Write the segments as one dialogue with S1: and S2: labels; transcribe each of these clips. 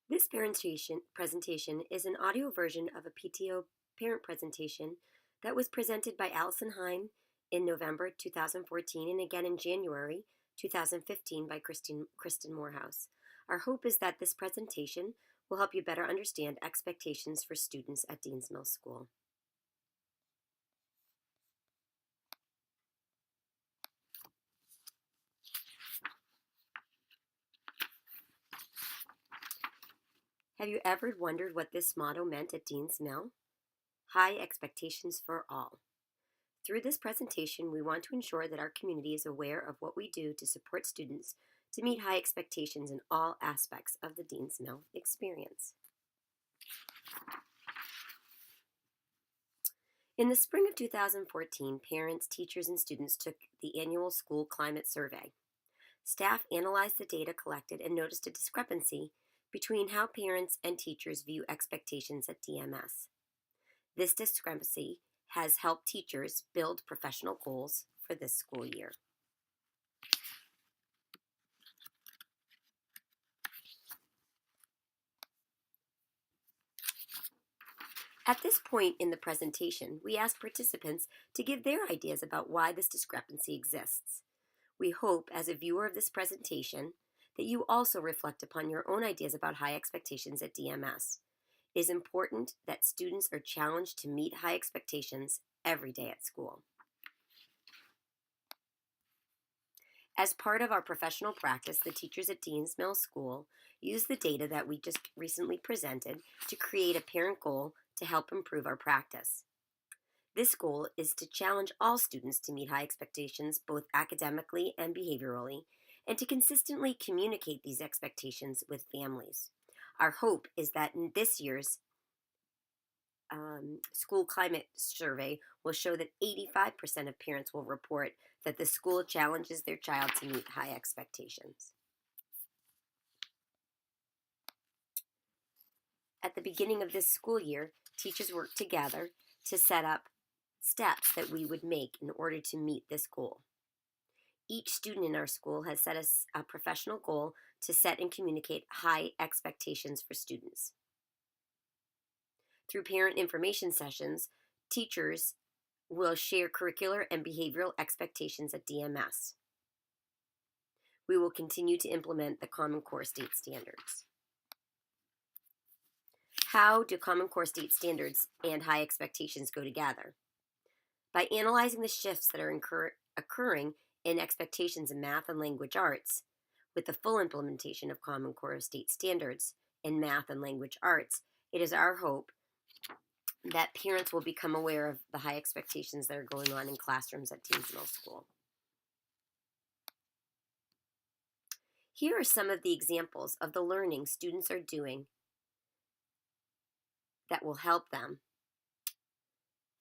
S1: This presentation is an audio version of a PTO parent presentation that was presented by Allison Hine in November 2014 and again in January 2015 by Kristen Morehouse. Our hope is that this presentation will help you better understand expectations for students at Deans Mill School. Have you ever wondered what this motto meant at Deans Mill? High expectations for all. Through this presentation, we want to ensure that our community is aware of what we do to support students to meet high expectations in all aspects of the Deans Mill experience. In the spring of 2014, parents, teachers, and students took the annual school climate survey. Staff analyzed the data collected and noticed a discrepancy between how parents and teachers view expectations at DMS. This discrepancy has helped teachers build professional goals for this school year. At this point in the presentation, we ask participants to give their ideas about why this discrepancy exists. We hope, as a viewer of this presentation, that you also reflect upon your own ideas about high expectations at DMS. It is important that students are challenged to meet high expectations every day at school. As part of our professional practice, the teachers at Deans Mill School use the data that we just recently presented to create a parent goal to help improve our practice. This goal is to challenge all students to meet high expectations both academically and behaviorally, and to consistently communicate these expectations with families. Our hope is that in this year's school climate survey will show that 85% of parents will report that the school challenges their child to meet high expectations. At the beginning of this school year, teachers worked together to set up steps that we would make in order to meet this goal. Each student in our school has set a professional goal to set and communicate high expectations for students. Through parent information sessions, teachers will share curricular and behavioral expectations at DMS. We will continue to implement the Common Core State Standards. How do Common Core State Standards and high expectations go together? By analyzing the shifts that are occurring in expectations in math and language arts, with the full implementation of Common Core State Standards in math and language arts, it is our hope that parents will become aware of the high expectations that are going on in classrooms at Deans Mill School. Here are some of the examples of the learning students are doing that will help them.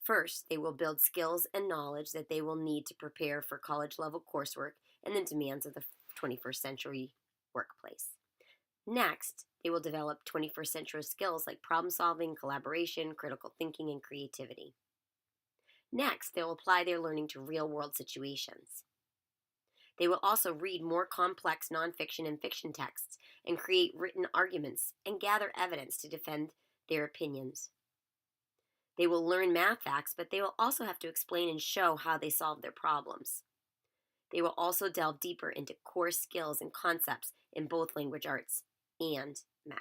S1: First, they will build skills and knowledge that they will need to prepare for college-level coursework and the demands of the 21st century workplace. Next, they will develop 21st century skills like problem solving, collaboration, critical thinking, and creativity. Next, they will apply their learning to real-world situations. They will also read more complex nonfiction and fiction texts and create written arguments and gather evidence to defend their opinions. They will learn math facts, but they will also have to explain and show how they solve their problems. They will also delve deeper into core skills and concepts in both language arts and math.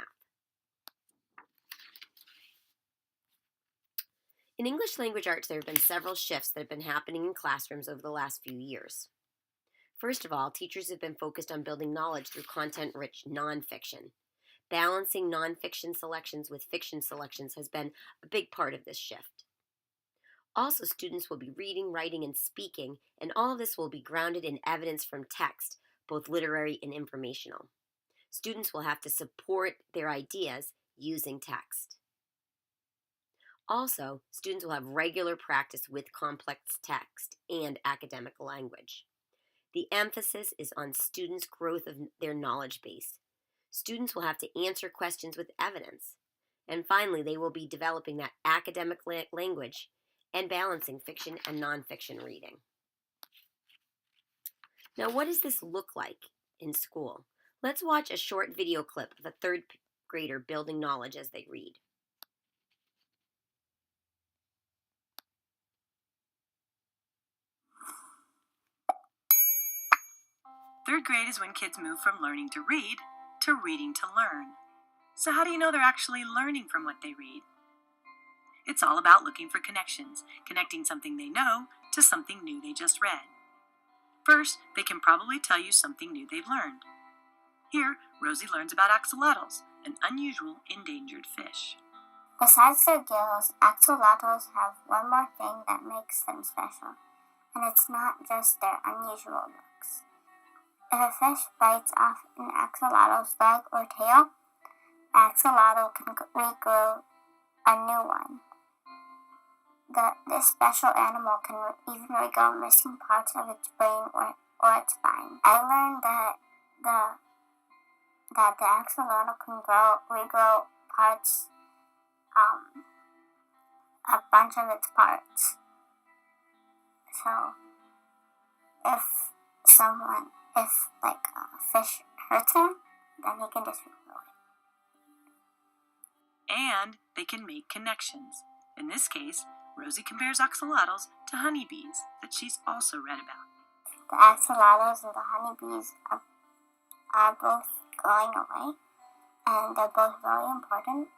S1: In English language arts, there have been several shifts that have been happening in classrooms over the last few years. First of all, teachers have been focused on building knowledge through content-rich nonfiction. Balancing nonfiction selections with fiction selections has been a big part of this shift. Also, students will be reading, writing, and speaking, and all of this will be grounded in evidence from text, both literary and informational. Students will have to support their ideas using text. Also, students will have regular practice with complex text and academic language. The emphasis is on students' growth of their knowledge base. Students will have to answer questions with evidence. And finally, they will be developing that academic language and balancing fiction and nonfiction reading. Now, what does this look like in school? Let's watch a short video clip of a third grader building knowledge as they read.
S2: Third grade is when kids move from learning to read to reading to learn. So how do you know they're actually learning from what they read? It's all about looking for connections, connecting something they know to something new they just read. First, they can probably tell you something new they've learned. Here, Rosie learns about axolotls, an unusual endangered fish.
S3: Besides their gills, axolotls have one more thing that makes them special, and it's not just their unusual looks. If a fish bites off an axolotl's leg or tail, the axolotl can regrow a new one. This special animal can even regrow missing parts of its brain or its spine. I learned that the axolotl can regrow parts, a bunch of its parts. So, if a fish hurts him, then he can just regrow it.
S2: And they can make connections. In this case, Rosie compares axolotls to honeybees that she's also read about.
S3: The axolotls and the honeybees are both going away, and they're both very important.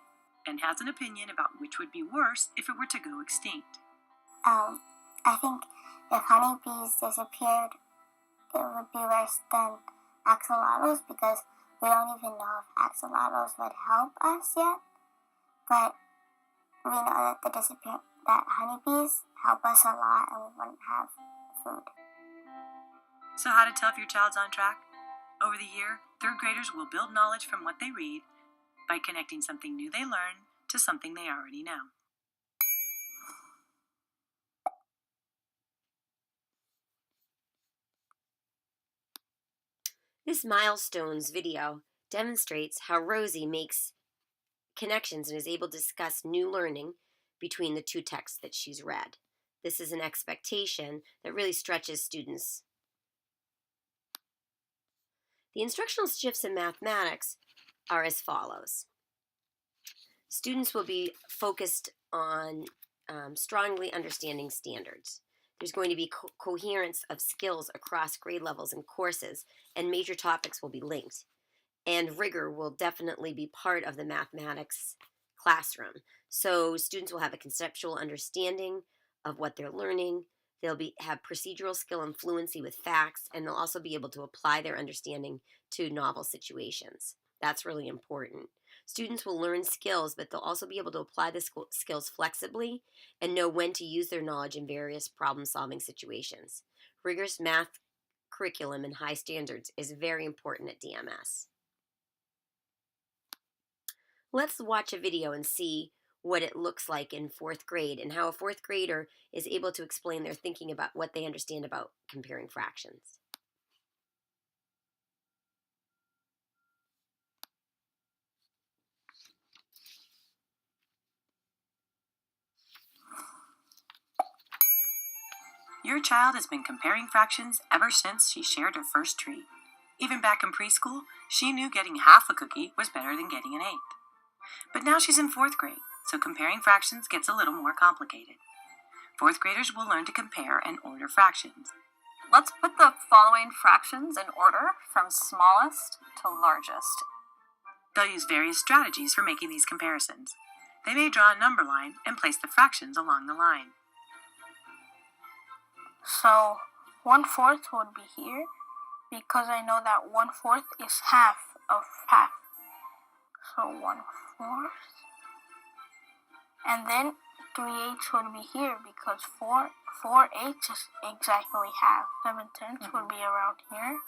S2: And has an opinion about which would be worse if it were to go extinct.
S3: I think if honeybees disappeared, it would be worse than axolotls because we don't even know if axolotls would help us yet. But we know that honeybees help us a lot and we wouldn't have food.
S2: So how to tell if your child's on track? Over the year, third graders will build knowledge from what they read by connecting something new they learn to something they already know.
S1: This milestones video demonstrates how Rosie makes connections and is able to discuss new learning between the two texts that she's read. This is an expectation that really stretches students. The instructional shifts in mathematics are as follows. Students will be focused on strongly understanding standards. There's going to be coherence of skills across grade levels and courses, and major topics will be linked. And rigor will definitely be part of the mathematics classroom. So students will have a conceptual understanding of what they're learning. They'll have procedural skill and fluency with facts, and they'll also be able to apply their understanding to novel situations. That's really important. Students will learn skills, but they'll also be able to apply the skills flexibly and know when to use their knowledge in various problem-solving situations. Rigorous math curriculum and high standards is very important at DMS. Let's watch a video and see what it looks like in fourth grade and how a fourth grader is able to explain their thinking about what they understand about comparing fractions.
S2: Your child has been comparing fractions ever since she shared her first treat. Even back in preschool, she knew getting half a cookie was better than getting an eighth. But now she's in fourth grade, so comparing fractions gets a little more complicated. Fourth graders will learn to compare and order fractions.
S4: Let's put the following fractions in order from smallest to largest.
S2: They'll use various strategies for making these comparisons. They may draw a number line and place the fractions along the line.
S5: So 1/4 would be here because I know that 1/4 is half of half. So 1/4. And then 3/8 would be here because 4/8 is exactly half. 7/10 would be around here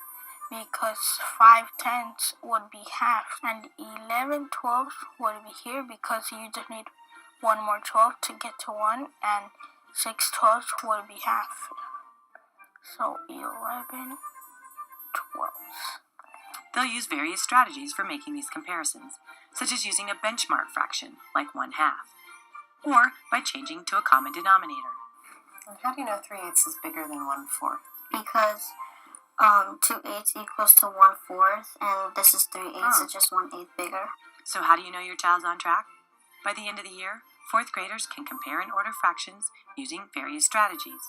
S5: because 5/10 would be half. And 11/12 would be here because you just need one more 12 to get to 1, and 6/12 would be half. So 11/12.
S2: They'll use various strategies for making these comparisons, such as using a benchmark fraction, like 1/2, or by changing to a common denominator.
S4: And how do you know 3/8 is bigger than 1/4?
S3: Because 2/8 equals to 1/4, and this is 3/8, so just 1/8 bigger.
S2: So how do you know your child's on track? By the end of the year, fourth graders can compare and order fractions using various strategies.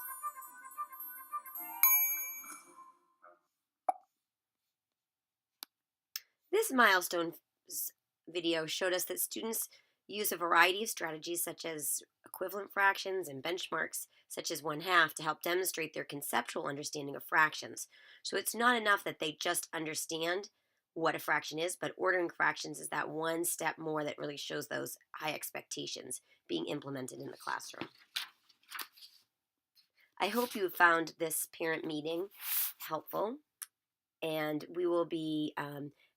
S1: This milestone video showed us that students use a variety of strategies such as equivalent fractions and benchmarks such as 1/2 to help demonstrate their conceptual understanding of fractions. So it's not enough that they just understand what a fraction is, but ordering fractions is that one step more that really shows those high expectations being implemented in the classroom. I hope you found this parent meeting helpful, and we will be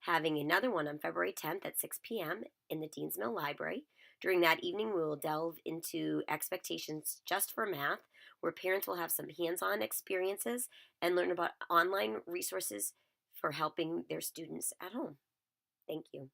S1: having another one on February 10th at 6 p.m. in the Dean's Mill Library. During that evening, we will delve into expectations just for math, where parents will have some hands-on experiences and learn about online resources for helping their students at home. Thank you.